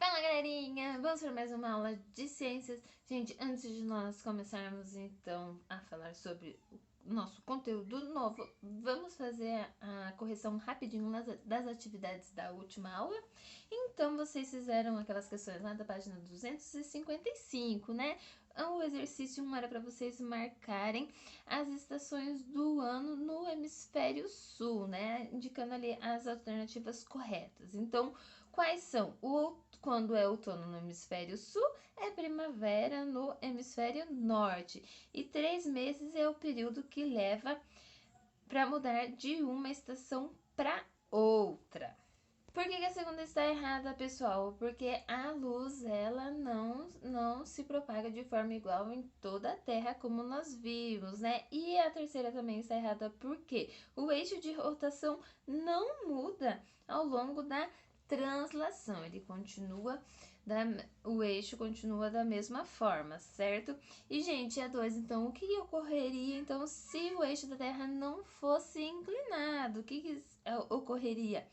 Fala, galerinha! Vamos para mais uma aula de ciências. Gente, antes de nós começarmos então a falar sobre o nosso conteúdo novo, vamos fazer a correção rapidinho das atividades da última aula. Então, vocês fizeram aquelas questões lá da página 255, né? O exercício 1 era para vocês marcarem as estações do ano no hemisfério sul, né? Indicando ali as alternativas corretas. Então, quais são? Quando é outono no hemisfério sul, é primavera no hemisfério norte. E 3 meses é o período que leva para mudar de uma estação para outra. Por que a segunda está errada, pessoal? Porque a luz, ela não se propaga de forma igual em toda a Terra, como nós vimos, né? E a terceira também está errada porque o eixo de rotação não muda ao longo da translação. O eixo continua da mesma forma, certo? E, gente, a 2, então, o que ocorreria, então, se o eixo da Terra não fosse inclinado? O que ocorreria?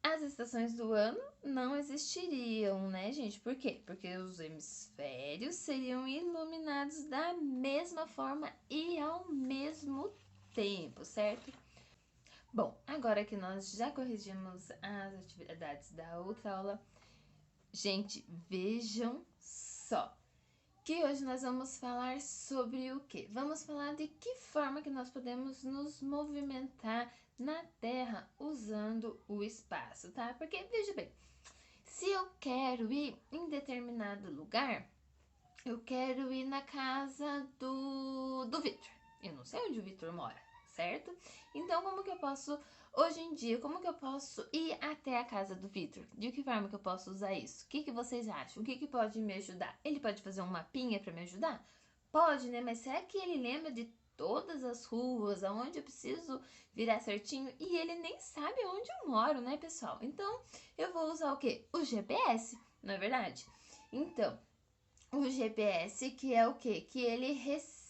As estações do ano não existiriam, né, gente? Por quê? Porque os hemisférios seriam iluminados da mesma forma e ao mesmo tempo, certo? Bom, agora que nós já corrigimos as atividades da outra aula, gente, vejam só que hoje nós vamos falar sobre o quê? Vamos falar de que forma que nós podemos nos movimentar na Terra usando o espaço, tá? Porque, veja bem, se eu quero ir em determinado lugar, eu quero ir na casa do Victor. Eu não sei onde o Victor mora, certo? Então, como que eu posso, hoje em dia, como que eu posso ir até a casa do Victor? De que forma que eu posso usar isso? O que vocês acham? O que pode me ajudar? Ele pode fazer um mapinha para me ajudar? Pode, né? Mas será que ele lembra de todas as ruas, aonde eu preciso virar certinho? E ele nem sabe onde eu moro, né, pessoal? Então, eu vou usar o quê? O GPS, não é verdade? Então, o GPS, que é o quê? Que ele recebe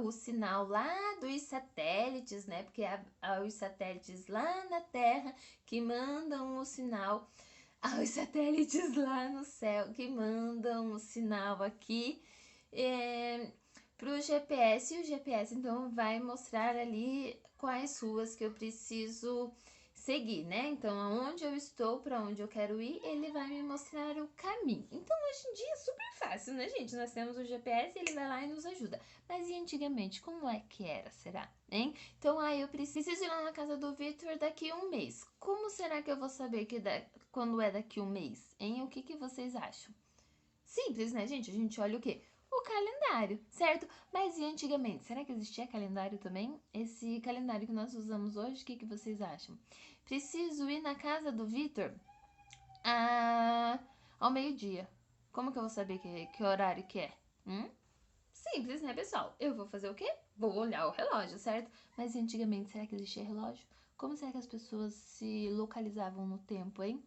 o sinal lá dos satélites, né? Porque há os satélites lá na Terra que mandam o sinal aos satélites lá no céu que mandam o sinal aqui para o GPS. E o GPS então vai mostrar ali quais ruas que eu preciso seguir, né? Então, aonde eu estou, para onde eu quero ir, ele vai me mostrar o caminho. Então, hoje em dia é super fácil, né, gente? Nós temos o GPS, ele vai lá e nos ajuda. Mas e antigamente, como é que era, será? Hein? Então, eu preciso ir lá na casa do Victor daqui a um mês. Como será que eu vou saber quando é daqui a um mês, hein? O que vocês acham? Simples, né, gente? A gente olha o quê? O calendário, certo? Mas e antigamente? Será que existia calendário também? Esse calendário que nós usamos hoje, o que vocês acham? Preciso ir na casa do Victor ao meio-dia. Como que eu vou saber que horário que é? Simples, né, pessoal? Eu vou fazer o quê? Vou olhar o relógio, certo? Mas antigamente, será que existia relógio? Como será que as pessoas se localizavam no tempo, hein?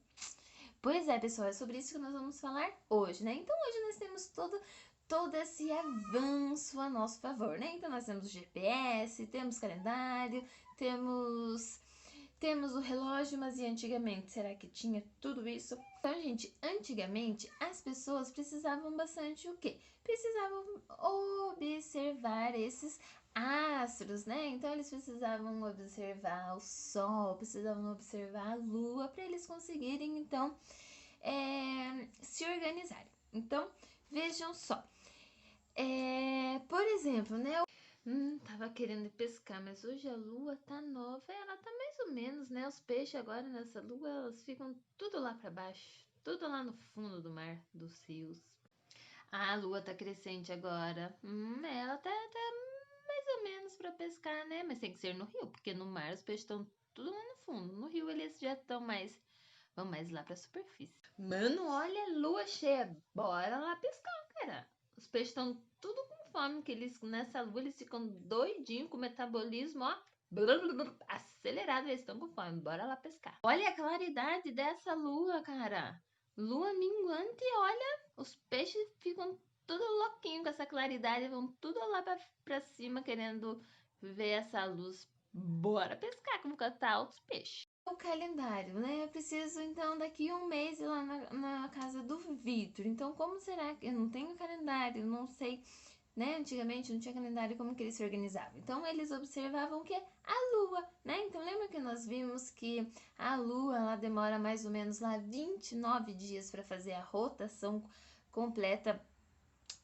Pois é, pessoal, é sobre isso que nós vamos falar hoje, né? Então, hoje nós temos todo esse avanço a nosso favor, né? Então, nós temos o GPS, temos calendário, temos o relógio, mas e antigamente? Será que tinha tudo isso? Então, gente, antigamente as pessoas precisavam bastante o quê? Precisavam observar esses astros, né? Então, eles precisavam observar o sol, precisavam observar a lua para eles conseguirem, então, se organizarem. Então, vejam só. Por exemplo, né? Tava querendo ir pescar, mas hoje a lua tá nova, ela tá mais ou menos, né? Os peixes agora nessa lua, elas ficam tudo lá pra baixo, tudo lá no fundo do mar, dos rios. A lua tá crescente agora. Ela tá mais ou menos pra pescar, né? Mas tem que ser no rio, porque no mar os peixes estão tudo lá no fundo. No rio eles já estão vão mais lá pra superfície. Mano, olha a lua cheia, bora lá pescar, cara. Os peixes estão tudo com fome, que eles nessa lua eles ficam doidinhos com o metabolismo, ó. Acelerado, eles estão com fome, bora lá pescar. Olha a claridade dessa lua, cara. Lua minguante, olha, os peixes ficam tudo louquinho com essa claridade, vão tudo lá pra cima querendo ver essa luz. Bora pescar, como cantar os peixes. O calendário, né? Eu preciso, então, daqui um mês ir lá na casa do Vitor. Então, como será que eu não tenho calendário? Não sei, né? Antigamente não tinha calendário, como que eles se organizavam? Então, eles observavam o quê? A lua, né? Então, lembra que nós vimos que a lua, ela demora mais ou menos lá 29 dias para fazer a rotação completa,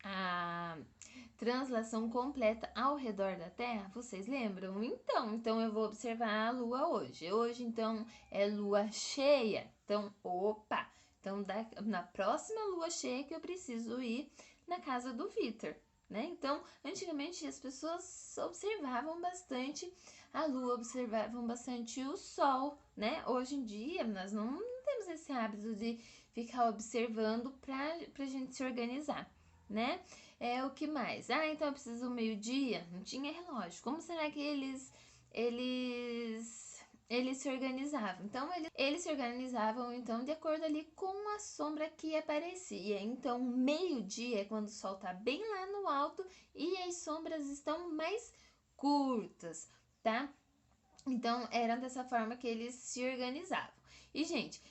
a translação completa ao redor da Terra, vocês lembram? Então eu vou observar a Lua hoje. Hoje, então, é Lua cheia. Então, opa! Então, na próxima Lua cheia que eu preciso ir na casa do Vitor, né? Então, antigamente as pessoas observavam bastante a Lua, observavam bastante o Sol, né? Hoje em dia, nós não temos esse hábito de ficar observando pra gente se organizar, né? O que mais? Então eu preciso do meio-dia? Não tinha relógio. Como será que eles se organizavam? Então eles se organizavam então de acordo ali com a sombra que aparecia. Então meio-dia é quando o sol tá bem lá no alto e as sombras estão mais curtas, tá? Então, era dessa forma que eles se organizavam. E, gente,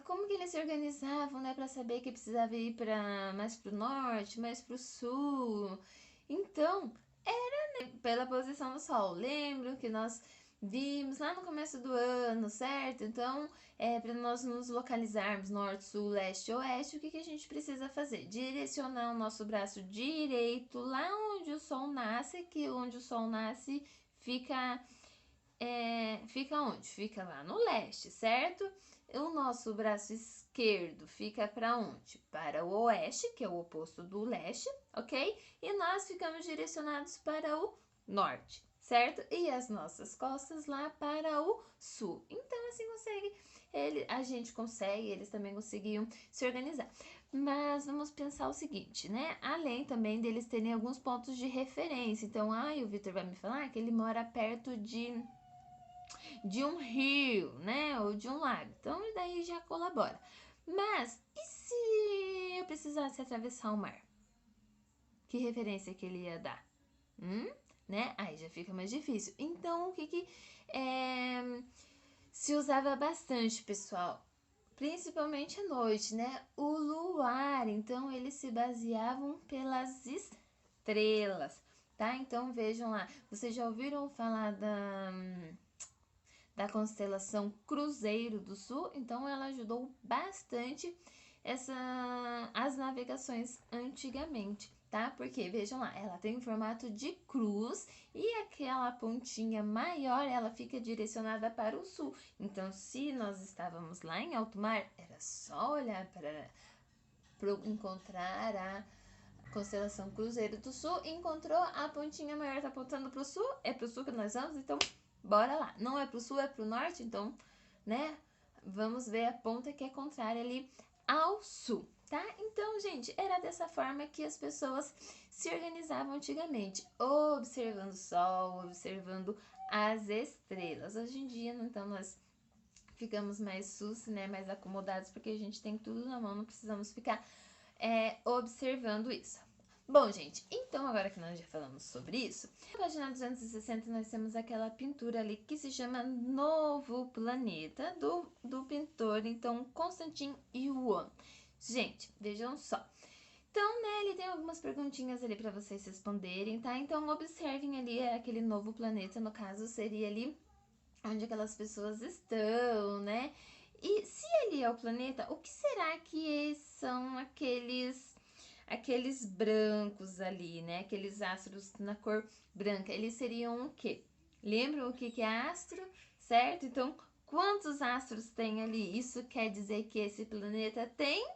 como que eles se organizavam, né? Pra saber que precisava ir mais pro norte, mais pro sul. Então, era, né, pela posição do sol. Lembro que nós vimos lá no começo do ano, certo? Então, para nós nos localizarmos norte, sul, leste, oeste, o que a gente precisa fazer? Direcionar o nosso braço direito lá onde o sol nasce, que onde o sol nasce fica onde? Fica lá no leste, certo? O nosso braço esquerdo fica para onde? Para o oeste, que é o oposto do leste, ok? E nós ficamos direcionados para o norte, certo? E as nossas costas lá para o sul. Então, assim a gente consegue, eles também conseguiam se organizar. Mas vamos pensar o seguinte, né? Além também deles terem alguns pontos de referência. Então, o Vitor vai me falar que ele mora perto de um rio, né? Ou de um lago. Então, daí já colabora. Mas, e se eu precisasse atravessar o mar? Que referência que ele ia dar? Né? Aí já fica mais difícil. Então, o que se usava bastante, pessoal? Principalmente à noite, né? O luar. Então, eles se baseavam pelas estrelas, tá? Então, vejam lá. Vocês já ouviram falar da constelação Cruzeiro do Sul? Então, ela ajudou bastante as navegações antigamente, tá? Porque, vejam lá, ela tem um formato de cruz e aquela pontinha maior, ela fica direcionada para o sul. Então, se nós estávamos lá em alto mar, era só olhar para encontrar a constelação Cruzeiro do Sul. Encontrou a pontinha maior, tá apontando pro sul? É pro sul que nós vamos, então bora lá. Não é pro sul, é pro norte, então, né? Vamos ver a ponta que é contrária ali ao sul, tá? Então, gente, era dessa forma que as pessoas se organizavam antigamente, observando o sol, observando as estrelas. Hoje em dia, então, nós ficamos mais sus, né, mais acomodados, porque a gente tem tudo na mão, não precisamos ficar observando isso. Bom, gente, então agora que nós já falamos sobre isso, na página 260 nós temos aquela pintura ali que se chama Novo Planeta, do pintor, então, Constantin Yuan. Gente, vejam só. Então, né, ele tem algumas perguntinhas ali para vocês responderem, tá? Então, observem ali aquele novo planeta, no caso, seria ali onde aquelas pessoas estão, né? E se ali é o planeta, o que será que são aqueles brancos ali, né? Aqueles astros na cor branca, eles seriam o quê? Lembram o que é astro, certo? Então, quantos astros tem ali? Isso quer dizer que esse planeta tem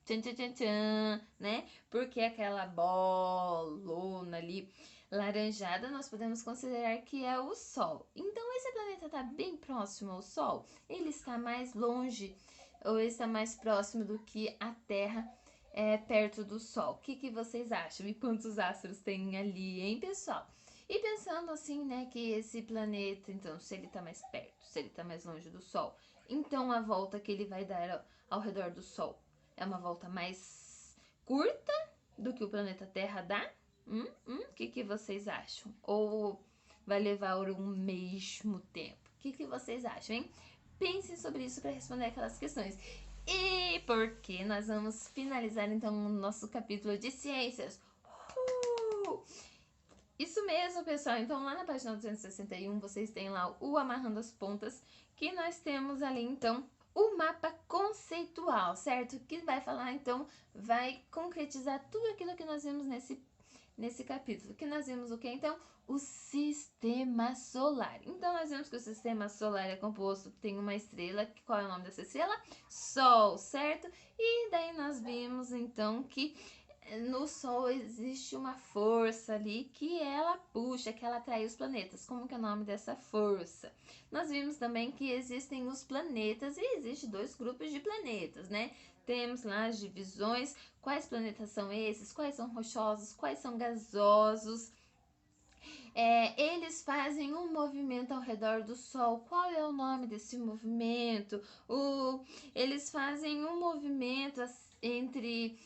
tchan, tchan, tchan, tchan, né? Porque aquela bolona ali laranjada nós podemos considerar que é o Sol. Então, esse planeta está bem próximo ao Sol? Ele está mais longe ou está mais próximo do que a Terra perto do Sol? O que vocês acham? E quantos astros tem ali, hein, pessoal? E pensando assim, né, que esse planeta, então, se ele está mais perto, se ele está mais longe do Sol, então a volta que ele vai dar ao redor do Sol é uma volta mais curta do que o planeta Terra dá? O que vocês acham? Ou vai levar o mesmo tempo? O que vocês acham, hein? pensem sobre isso para responder aquelas questões. E porque nós vamos finalizar então o nosso capítulo de ciências. Isso mesmo, pessoal. Então, lá na página 261, vocês têm lá o Amarrando as Pontas, que nós temos ali, então, o mapa conceitual, certo? Que vai falar, então, vai concretizar tudo aquilo que nós vimos nesse capítulo. Que nós vimos o que, então? O Sistema Solar. Então, nós vimos que o Sistema Solar é composto, tem uma estrela. Qual é o nome dessa estrela? Sol, certo? E daí nós vimos, então, que no Sol existe uma força ali que ela puxa, que ela atrai os planetas. Como que é o nome dessa força? Nós vimos também que existem os planetas e existe 2 grupos de planetas, né? Temos lá as divisões, quais planetas são esses, quais são rochosos, quais são gasosos. Eles fazem um movimento ao redor do Sol. Qual é o nome desse movimento? Eles fazem um movimento entre...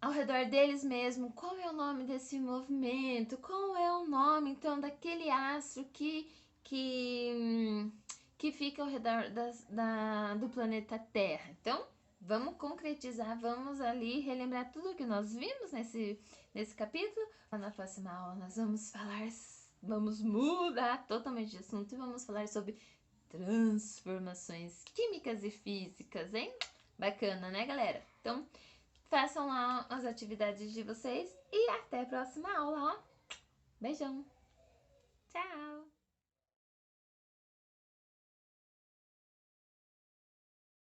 ao redor deles mesmo. Qual é o nome desse movimento? Qual é o nome, então, daquele astro que fica ao redor do planeta Terra? Então, vamos concretizar, vamos ali relembrar tudo que nós vimos nesse capítulo. Na próxima aula nós vamos mudar totalmente de assunto e vamos falar sobre transformações químicas e físicas, hein? Bacana, né, galera? Então, façam lá as atividades de vocês e até a próxima aula, ó. Beijão. Tchau.